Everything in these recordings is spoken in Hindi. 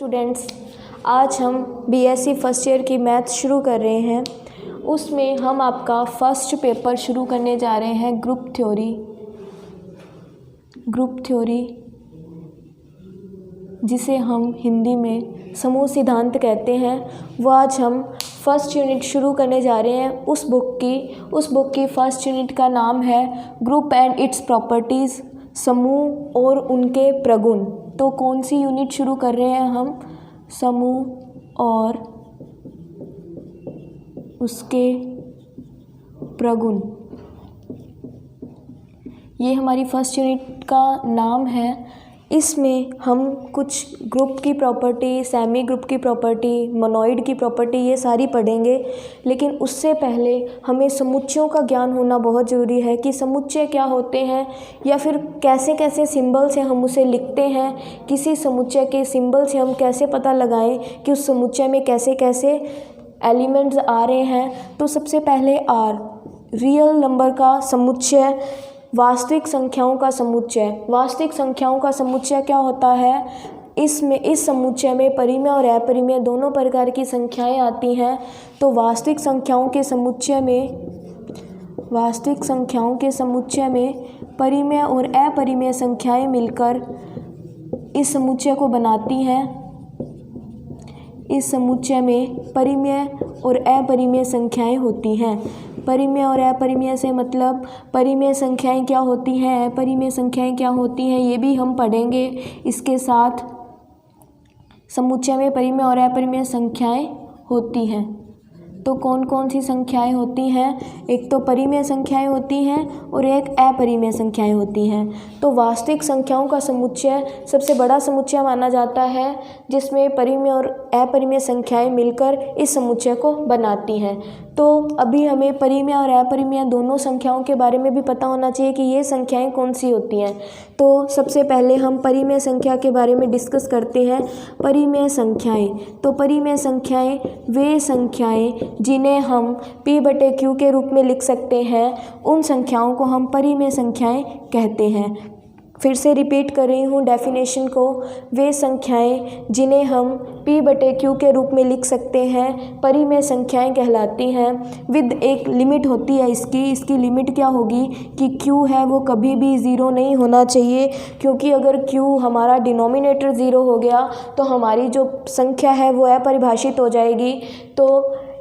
स्टूडेंट्स, आज हम बीएससी फर्स्ट ईयर की मैथ शुरू कर रहे हैं। उसमें हम आपका फर्स्ट पेपर शुरू करने जा रहे हैं ग्रुप थ्योरी, जिसे हम हिंदी में समूह सिद्धांत कहते हैं। वो आज हम फर्स्ट यूनिट शुरू करने जा रहे हैं। उस बुक की फर्स्ट यूनिट का नाम है ग्रुप एंड इट्स प्रॉपर्टीज़, समूह और उनके प्रगुण। तो कौन सी यूनिट शुरू कर रहे हैं हम? समूह और उसके प्रगुण। ये हमारी फर्स्ट यूनिट का नाम है। इसमें हम कुछ ग्रुप की प्रॉपर्टी, सेमी ग्रुप की प्रॉपर्टी, मोनोइड की प्रॉपर्टी, ये सारी पढ़ेंगे। लेकिन उससे पहले हमें समुच्चयों का ज्ञान होना बहुत ज़रूरी है कि समुच्चय क्या होते हैं या फिर कैसे कैसे सिंबल से हम उसे लिखते हैं। किसी समुच्चय के सिंबल से हम कैसे पता लगाएं कि उस समुच्चय में कैसे कैसे एलिमेंट्स आ रहे हैं। तो सबसे पहले रियल नंबर का समुच्चय, वास्तविक संख्याओं का समुच्चय। वास्तविक संख्याओं का समुच्चय क्या होता है? इस समुच्चय में परिमेय और अपरिमेय दोनों प्रकार की संख्याएं आती हैं। तो वास्तविक संख्याओं के समुच्चय में परिमेय और अपरिमेय संख्याएं मिलकर इस समुच्चय को बनाती हैं। इस समुच्चय में परिमेय और अपरिमेय संख्याएं होती हैं। परिमेय और अपरिमेय से मतलब परिमेय संख्याएं क्या होती हैं, अपरिमेय संख्याएं क्या होती हैं, ये भी हम पढ़ेंगे। इसके साथ समुच्चय में परिमेय और अपरिमेय संख्याएं होती हैं। तो कौन कौन सी संख्याएं होती हैं? एक तो परिमेय संख्याएं होती हैं और एक अपरिमेय संख्याएं होती हैं। तो वास्तविक संख्याओं का समुच्चय सबसे बड़ा समुच्चय माना जाता है, जिसमें परिमेय और अपरिमेय संख्याएं मिलकर इस समुच्चय को बनाती हैं। तो अभी हमें परिमेय और अपरिमेय दोनों संख्याओं के बारे में भी पता होना चाहिए कि ये संख्याएं कौन सी होती हैं। तो सबसे पहले हम परिमेय संख्या के बारे में डिस्कस करते हैं। परिमेय संख्याएं, तो परिमेय संख्याएं वे संख्याएं जिन्हें हम p/q के रूप में लिख सकते हैं, उन संख्याओं को हम परिमेय संख्याएं कहते हैं। फिर से रिपीट कर रही हूँ डेफिनेशन को। वे संख्याएं जिन्हें हम p/q के रूप में लिख सकते हैं, परिमेय संख्याएं कहलाती हैं। विद एक लिमिट होती है इसकी लिमिट क्या होगी कि q है वो कभी भी ज़ीरो नहीं होना चाहिए, क्योंकि अगर q हमारा डिनोमिनेटर ज़ीरो हो गया तो हमारी जो संख्या है वो अपरिभाषित हो जाएगी। तो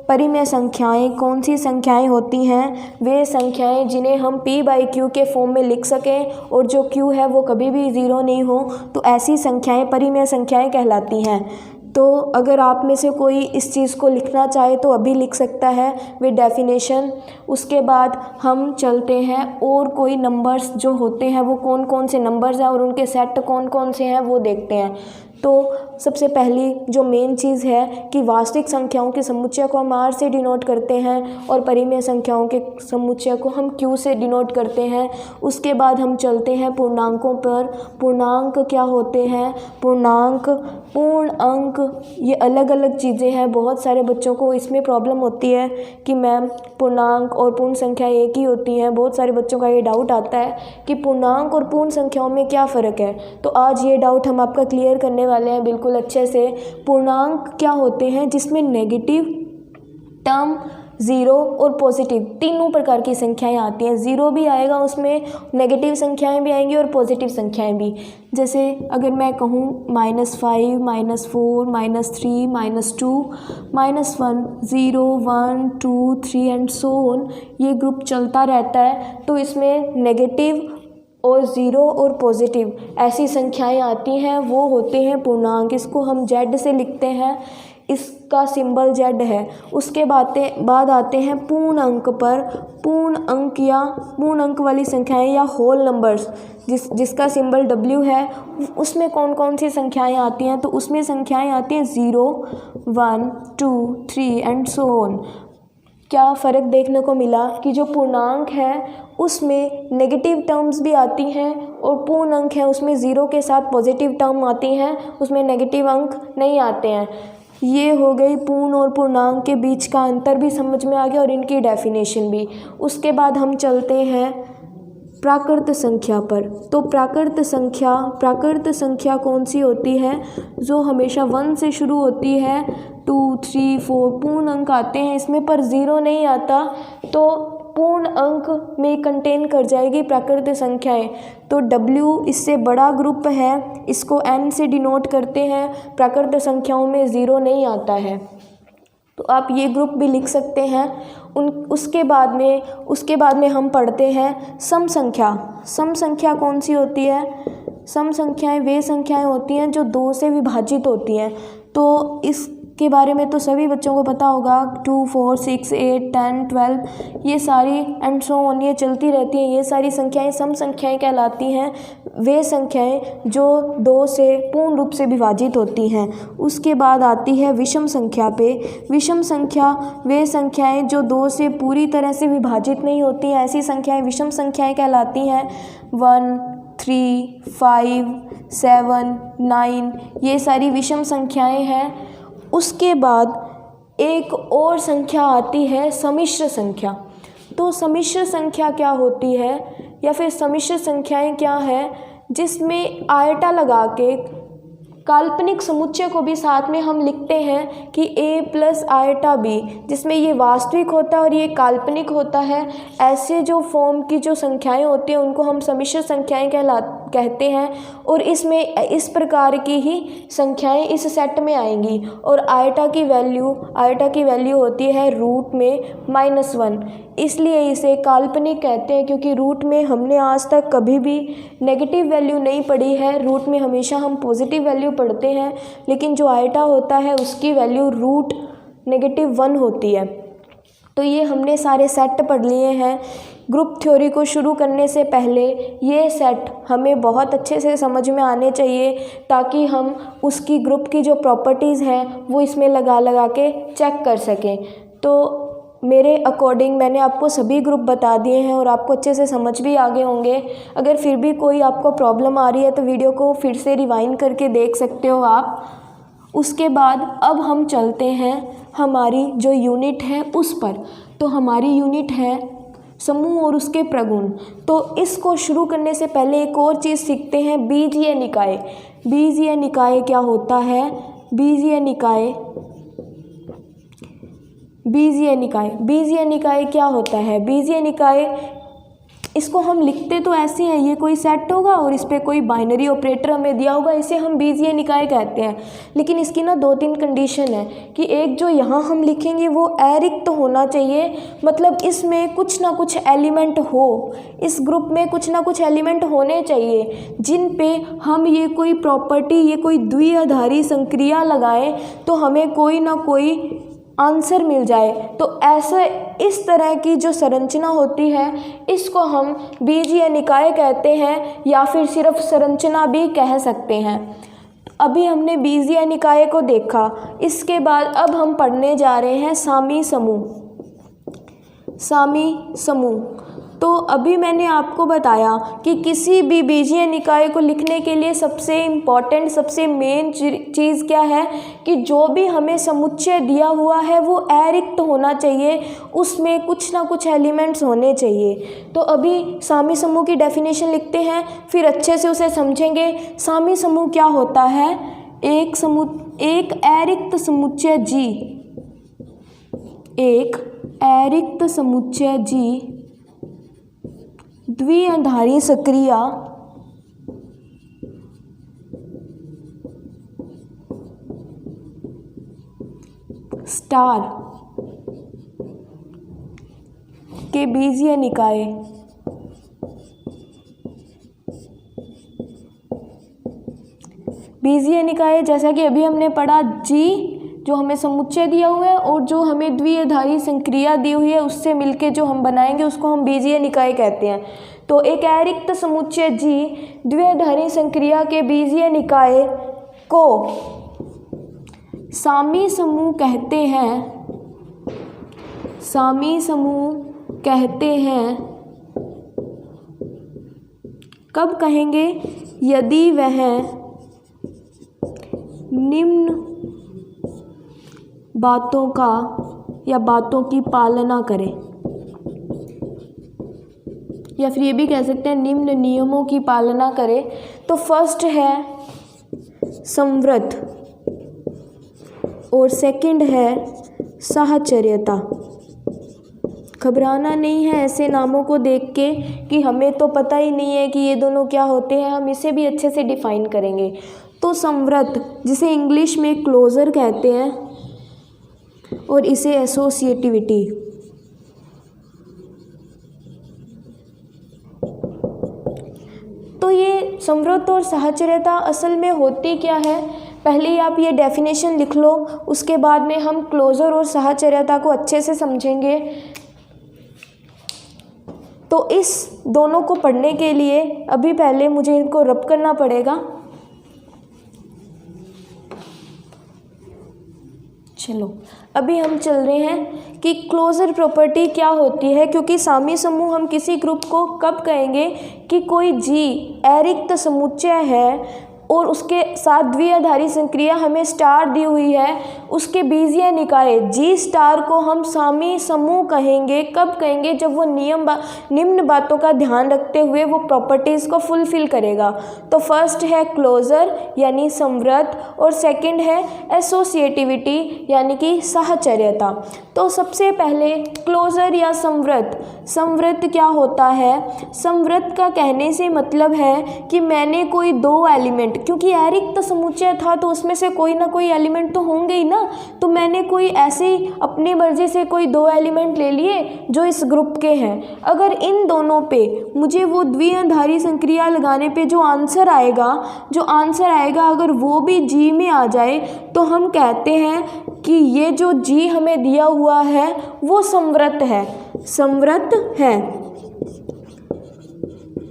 परिमेय संख्याएं कौन सी संख्याएं होती हैं? वे संख्याएं जिन्हें हम p/q के फॉर्म में लिख सकें और जो q है वो कभी भी ज़ीरो नहीं हो, तो ऐसी संख्याएं परिमेय संख्याएं कहलाती हैं। तो अगर आप में से कोई इस चीज़ को लिखना चाहे तो अभी लिख सकता है विद डेफिनेशन। उसके बाद हम चलते हैं और कोई नंबर्स जो होते हैं वो कौन कौन से नंबर्स हैं और उनके सेट कौन कौन से हैं वो देखते हैं। तो सबसे पहली जो मेन चीज़ है कि वास्तविक संख्याओं के समुच्चय को हम r से डिनोट करते हैं और परिमेय संख्याओं के समुच्चय को हम q से डिनोट करते हैं। उसके बाद हम चलते हैं पूर्णांकों पर। पूर्णांक क्या होते हैं? पूर्ण अंक ये अलग अलग चीज़ें हैं। बहुत सारे बच्चों को इसमें प्रॉब्लम होती है कि मैम पूर्णांक और पूर्ण संख्या एक ही होती हैं। बहुत सारे बच्चों का ये डाउट आता है कि पूर्णांक और पूर्ण संख्याओं में क्या फ़र्क है। तो आज ये डाउट हम आपका क्लियर करने वाले हैं बिल्कुल अच्छे से। पूर्णांक क्या होते हैं? जिसमें नेगेटिव टर्म, ज़ीरो और पॉजिटिव तीनों प्रकार की संख्याएं आती हैं। ज़ीरो भी आएगा, उसमें नेगेटिव संख्याएं भी आएंगी और पॉजिटिव संख्याएं भी। जैसे अगर मैं कहूँ -5, -4, -3, -2, -1, 0, 1, 2, 3 एंड सो ऑन, ये ग्रुप चलता रहता है। तो इसमें नेगेटिव और ज़ीरो और पॉजिटिव ऐसी संख्याएं आती हैं, वो होते हैं पूर्णांक। इसको हम z से लिखते हैं, इसका सिंबल z है। उसके बाद आते हैं पूर्ण अंक पर। पूर्ण अंक या पूर्ण अंक वाली संख्याएं या होल नंबर्स जिसका सिंबल w है, उसमें कौन कौन सी संख्याएं आती हैं? तो उसमें संख्याएं आती हैं 0, 1, 2, 3 एंड सो ऑन। क्या फ़र्क देखने को मिला कि जो पूर्णांक है उसमें नेगेटिव टर्म्स भी आती हैं और पूर्ण अंक है उसमें ज़ीरो के साथ पॉजिटिव टर्म आती हैं, उसमें नेगेटिव अंक नहीं आते हैं। ये हो गई पूर्ण और पूर्णांक के बीच का अंतर भी समझ में आ गया और इनकी डेफिनेशन भी। उसके बाद हम चलते हैं प्राकृत संख्या पर। तो प्राकृत संख्या कौन सी होती है? जो हमेशा 1 से शुरू होती है, 2, 3, 4 पूर्ण अंक आते हैं इसमें, पर 0 नहीं आता, तो पूर्ण अंक में कंटेन कर जाएगी प्राकृत संख्याएं। तो W इससे बड़ा ग्रुप है, इसको N से डिनोट करते हैं, प्राकृत संख्याओं में 0 नहीं आता है, तो आप ये ग्रुप भी लिख सकते हैं। उसके बाद में हम पढ़ते हैं सम संख्या। सम संख्या कौन सी होती है? सम संख्याएं वे संख्याएं होती हैं जो 2 से विभाजित होती हैं। तो इसके बारे में तो सभी बच्चों को पता होगा, 2, 4, 6, 8, 10, 12 ये सारी एंड सो ऑन ये चलती रहती हैं। ये सारी संख्याएं सम संख्याएं कहलाती हैं, वे संख्याएं जो 2 से पूर्ण रूप से विभाजित होती हैं। उसके बाद आती है विषम संख्या पे। विषम संख्या वे संख्याएं जो 2 से पूरी तरह से विभाजित नहीं होती हैं, ऐसी संख्याएं विषम संख्याएं कहलाती हैं। 1, 3, 5, 7, 9 ये सारी विषम संख्याएं हैं। उसके बाद एक और संख्या आती है सम्मिश्र संख्या। तो सम्मिश्र संख्या क्या होती है, या फिर सम्मिश्र संख्याएं क्या है? जिसमें आयटा लगा के काल्पनिक समुच्चय को भी साथ में हम लिखते हैं कि a + आयटा b, जिसमें ये वास्तविक होता है और ये काल्पनिक होता है। ऐसे जो फॉर्म की जो संख्याएं होती हैं उनको हम सम्मिश्र संख्याएं कहते हैं। और इसमें इस प्रकार की ही संख्याएं इस सेट में आएंगी। और आयटा की वैल्यू होती है रूट में -1, इसलिए इसे काल्पनिक कहते हैं, क्योंकि रूट में हमने आज तक कभी भी नेगेटिव वैल्यू नहीं पढ़ी है। रूट में हमेशा हम पॉजिटिव वैल्यू पढ़ते हैं, लेकिन जो आयटा होता है उसकी वैल्यू रूट -1 होती है। तो ये हमने सारे सेट पढ़ लिए हैं। ग्रुप थ्योरी को शुरू करने से पहले ये सेट हमें बहुत अच्छे से समझ में आने चाहिए, ताकि हम उसकी ग्रुप की जो प्रॉपर्टीज़ हैं वो इसमें लगा के चेक कर सकें। तो मेरे अकॉर्डिंग मैंने आपको सभी ग्रुप बता दिए हैं और आपको अच्छे से समझ भी आ गए होंगे। अगर फिर भी कोई आपको प्रॉब्लम आ रही है तो वीडियो को फिर से रिवाइंड करके देख सकते हो आप। उसके बाद अब हम चलते हैं हमारी जो यूनिट है उस पर। तो हमारी यूनिट है समूह और उसके प्रगुण। तो इसको शुरू करने से पहले एक और चीज़ सीखते हैं, बीजीय निकाय। बीजीय निकाय क्या होता है? बीजीय निकाय क्या होता है? बीजीय निकाय, इसको हम लिखते तो ऐसे हैं, ये कोई सेट होगा और इस पर कोई बाइनरी ऑपरेटर हमें दिया होगा, इसे हम बीजीय निकाय कहते हैं। लेकिन इसकी ना 2-3 कंडीशन है कि एक जो यहाँ हम लिखेंगे वो अरिक्त तो होना चाहिए, मतलब इसमें कुछ ना कुछ एलिमेंट हो, इस ग्रुप में कुछ ना कुछ एलिमेंट होने चाहिए जिन पे हम ये कोई प्रॉपर्टी, ये कोई द्विआधारी संक्रिया लगाएं तो हमें कोई ना कोई आंसर मिल जाए। तो ऐसे इस तरह की जो संरचना होती है इसको हम बीजीय निकाय कहते हैं, या फिर सिर्फ संरचना भी कह सकते हैं। अभी हमने बीजीय निकाय को देखा, इसके बाद अब हम पढ़ने जा रहे हैं सामी समूह। सामी समूह, तो अभी मैंने आपको बताया कि किसी भी बीजीय निकाय को लिखने के लिए सबसे इम्पॉर्टेंट, सबसे मेन चीज़ क्या है कि जो भी हमें समुच्चय दिया हुआ है वो अरिक्त होना चाहिए, उसमें कुछ ना कुछ एलिमेंट्स होने चाहिए। तो अभी सामी समूह की डेफिनेशन लिखते हैं, फिर अच्छे से उसे समझेंगे। सामी समूह क्या होता है? एक अरिक्त समुच्चय जी, एक अरिक्त समुच्चय जी द्विआधारी संक्रिया स्टार के बीजीय निकाय जैसा कि अभी हमने पढ़ा, जी जो हमें समुच्चय दिया हुआ है और जो हमें द्विआधारी संक्रिया दी हुई है उससे मिलके जो हम बनाएंगे उसको हम बीजीय निकाय कहते हैं। तो एक अरिक्त समुच्चय जी द्विआधारी संक्रिया के बीजीय निकाय को सामी समूह कहते हैं। सामी समूह कहते हैं कब कहेंगे? यदि वह निम्न बातों का या बातों की पालना करें। या फिर ये भी कह सकते हैं निम्न नियमों की पालना करे। तो फर्स्ट है संवृत और सेकंड है साहचर्यता। घबराना नहीं है ऐसे नामों को देख के कि हमें तो पता ही नहीं है कि ये दोनों क्या होते हैं, हम इसे भी अच्छे से डिफाइन करेंगे। तो संवृत, जिसे इंग्लिश में क्लोजर कहते हैं, और इसे एसोसिएटिविटी। तो ये संवृत और साहचर्यता असल में होती क्या है, पहले ही आप ये डेफिनेशन लिख लो, उसके बाद में हम क्लोजर और साहचर्यता को अच्छे से समझेंगे। तो इस दोनों को पढ़ने के लिए अभी पहले मुझे इनको रब करना पड़ेगा। चलो अभी हम चल रहे हैं कि क्लोजर प्रॉपर्टी क्या होती है, क्योंकि सामी समूह हम किसी ग्रुप को कब कहेंगे कि कोई जी अरिक्त समुच्चय है और उसके साथ द्विआधारी संक्रिया हमें स्टार दी हुई है, उसके बीजीय निकाय जी स्टार को हम सामी समूह कहेंगे। कब कहेंगे, जब वो निम्न बातों का ध्यान रखते हुए वो प्रॉपर्टीज़ को फुलफिल करेगा। तो फर्स्ट है क्लोजर यानी संवृत, और सेकंड है एसोसिएटिविटी यानी कि साहचर्यता। तो सबसे पहले क्लोजर या संवृत। संवृत क्या होता है, संवृत का कहने से मतलब है कि मैंने कोई दो एलिमेंट, क्योंकि अरिक्त समुच्चय था तो उसमें से कोई ना कोई एलिमेंट तो होंगे ही ना, तो मैंने कोई ऐसे अपनी मर्जी से कोई दो एलिमेंट ले लिए जो इस ग्रुप के हैं। अगर इन दोनों पे मुझे वो द्विआधारी संक्रिया लगाने पे जो आंसर आएगा अगर वो भी जी में आ जाए तो हम कहते हैं कि ये जो जी हमें दिया हुआ है वो संवृत है।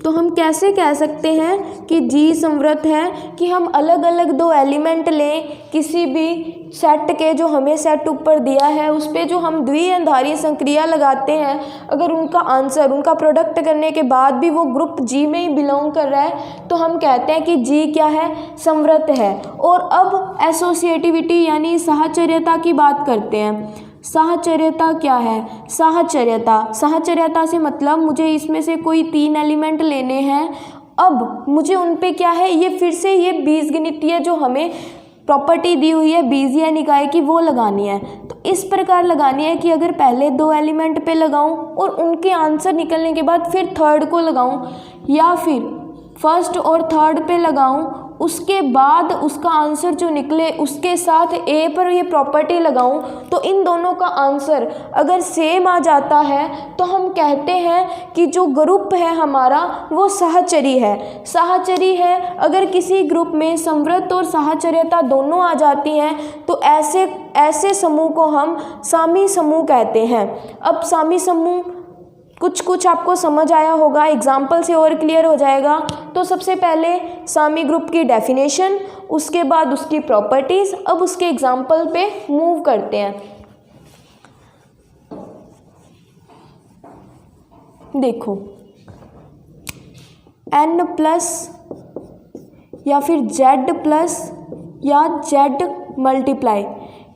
तो हम कैसे कह सकते हैं कि जी संवृत है, कि हम अलग अलग दो एलिमेंट लें किसी भी सेट के, जो हमें सेट ऊपर दिया है उस पे जो हम द्विआधारी संक्रिया लगाते हैं, अगर उनका आंसर, उनका प्रोडक्ट करने के बाद भी वो ग्रुप जी में ही बिलोंग कर रहा है तो हम कहते हैं कि जी क्या है, संवृत है। और अब एसोसिएटिविटी यानी साहचर्यता की बात करते हैं। साहचर्यता क्या है, साहचर्यता से मतलब मुझे इसमें से कोई तीन एलिमेंट लेने हैं, अब मुझे उन पे क्या है, ये फिर से ये बीजगणितीय जो हमें प्रॉपर्टी दी हुई है बीजीय निकाय की वो लगानी है। तो इस प्रकार लगानी है कि अगर पहले दो एलिमेंट पे लगाऊं और उनके आंसर निकलने के बाद फिर थर्ड को लगाऊं, या फिर फर्स्ट और थर्ड पे लगाऊं, उसके बाद उसका आंसर जो निकले उसके साथ ए पर ये प्रॉपर्टी लगाऊं, तो इन दोनों का आंसर अगर सेम आ जाता है तो हम कहते हैं कि जो ग्रुप है हमारा वो साहचरी है। अगर किसी ग्रुप में संवृत और साहचर्यता दोनों आ जाती हैं तो ऐसे समूह को हम सामी समूह कहते हैं। अब सामी समूह कुछ आपको समझ आया होगा, एग्जाम्पल से और क्लियर हो जाएगा। तो सबसे पहले सामी ग्रुप की डेफिनेशन, उसके बाद उसकी प्रॉपर्टीज़, अब उसके एग्जाम्पल पे मूव करते हैं। देखो n प्लस या फिर z प्लस या z मल्टीप्लाई,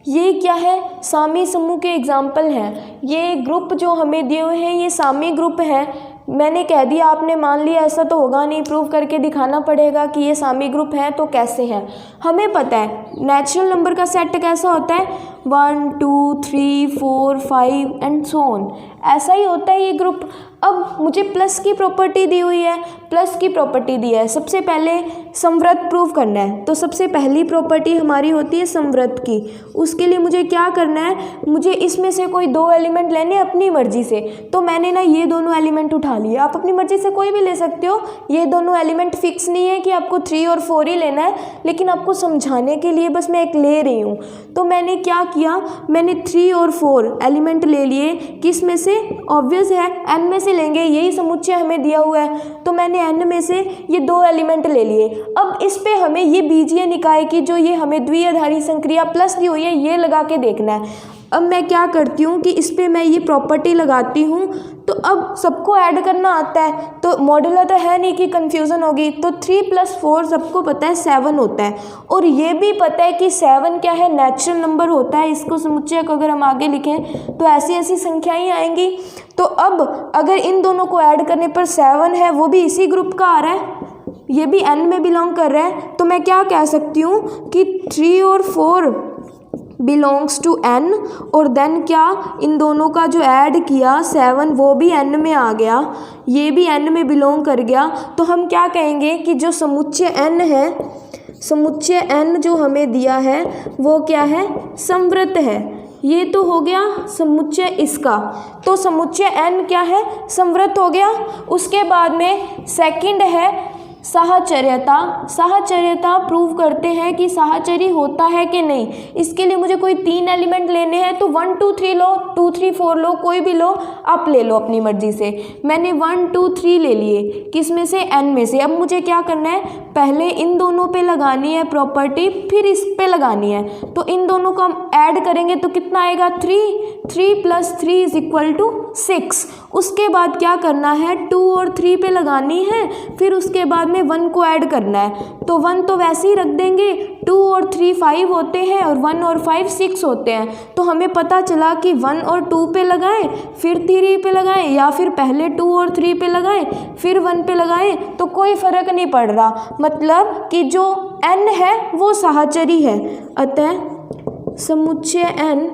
ये क्या है, सामी समूह के एग्जाम्पल हैं। ये ग्रुप जो हमें दिए हुए हैं ये सामी ग्रुप है। मैंने कह दिया, आपने मान लिया, ऐसा तो होगा नहीं, प्रूव करके दिखाना पड़ेगा कि ये सामी ग्रुप है। तो कैसे हैं, हमें पता है नेचुरल नंबर का सेट कैसा होता है, 1 2 3 4 5 एंड सो ऑन, ऐसा ही होता है ये ग्रुप। अब मुझे प्लस की प्रॉपर्टी दी हुई है, प्लस की प्रॉपर्टी दी है, सबसे पहले संवृत प्रूव करना है। तो सबसे पहली प्रॉपर्टी हमारी होती है संवृत की। उसके लिए मुझे क्या करना है, मुझे इसमें से कोई दो एलिमेंट लेने अपनी मर्जी से। तो मैंने ना ये दोनों एलिमेंट उठा लिए, आप अपनी मर्जी से कोई भी ले सकते हो, ये दोनों एलिमेंट फिक्स नहीं है कि आपको 3 और 4 ही लेना है, लेकिन आपको समझाने के लिए बस मैं एक ले रही हूँ। तो मैंने क्या किया, मैंने 3 और 4 एलिमेंट ले लिए, किस में से, ऑब्वियस है n में से लेंगे, यही समुच्चय हमें दिया हुआ है। तो मैंने n में से ये दो एलिमेंट ले लिए। अब इस पे हमें ये बीजीय निकाय की जो ये हमें द्विआधारी संक्रिया प्लस दी हुई है ये लगा के देखना है। अब मैं क्या करती हूँ कि इस पर मैं ये प्रॉपर्टी लगाती हूँ, तो अब सबको ऐड करना आता है, तो मॉड्यूलर तो है नहीं कि कन्फ्यूज़न होगी। तो 3 + 4 सबको पता है 7 होता है, और ये भी पता है कि 7 क्या है, नेचुरल नंबर होता है। इसको समुच्चयक अगर हम आगे लिखें तो ऐसी ऐसी संख्याएं आएंगी। तो अब अगर इन दोनों को ऐड करने पर 7 है, वो भी इसी ग्रुप का आ रहा है, ये भी n में बिलोंग कर रहा है, तो मैं क्या कह सकती हूँ कि 3 और 4 बिलोंग्स टू n, और देन क्या, इन दोनों का जो ऐड किया 7 वो भी n में आ गया, ये भी n में बिलोंग कर गया। तो हम क्या कहेंगे कि जो समुच्चय n है, समुच्चय n जो हमें दिया है वो क्या है, समवृत्त है। ये तो हो गया समुच्चय इसका, तो समुच्चय n क्या है, समवृत्त हो गया। उसके बाद में सेकंड है साहचर्यता। साहचर्यता प्रूव करते हैं कि साहचर्य होता है कि नहीं। इसके लिए मुझे कोई 3 एलिमेंट लेने हैं, तो 1 2 3 लो, 2 3 4 लो, कोई भी लो, आप ले लो अपनी मर्जी से। मैंने 1 2 3 ले लिए, किस में से, n में से। अब मुझे क्या करना है, पहले इन दोनों पे लगानी है प्रॉपर्टी, फिर इस पे लगानी है। तो इन दोनों को हम ऐड करेंगे तो कितना आएगा, 3 + 3 = 6। उसके बाद क्या करना है, 2 और 3 पे लगानी है, फिर उसके बाद में 1 को ऐड करना है। तो 1 तो वैसे ही रख देंगे, 2 और 3 5 होते हैं, और 1 और 5 6 होते हैं। तो हमें पता चला कि 1 और 2 पे लगाएं, फिर 3 पे लगाएं, या फिर पहले 2 और 3 पे लगाएं, फिर 1 पे लगाएं, तो कोई फ़र्क नहीं पड़ रहा। मतलब कि जो n है वो साहचरी है। अतः समुच्चय n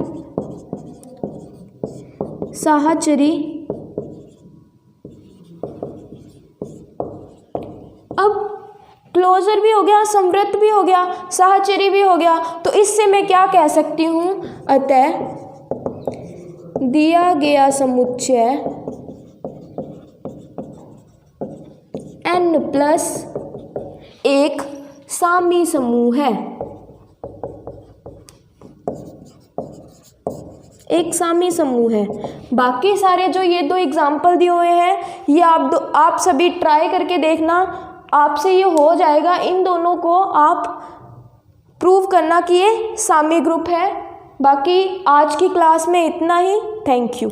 साहचरी। अब क्लोजर भी हो गया, समवृत्त भी हो गया, साहचरी भी हो गया, तो इससे मैं क्या कह सकती हूँ, अतः दिया गया समुच्चय n + 1 सामी समूह है। एक सामी समूह है। बाकी सारे जो ये 2 एग्जाम्पल दिए हुए हैं, ये आप सभी ट्राई करके देखना, आपसे ये हो जाएगा। इन दोनों को आप प्रूव करना कि ये सामी ग्रुप है। बाकी आज की क्लास में इतना ही। Thank you.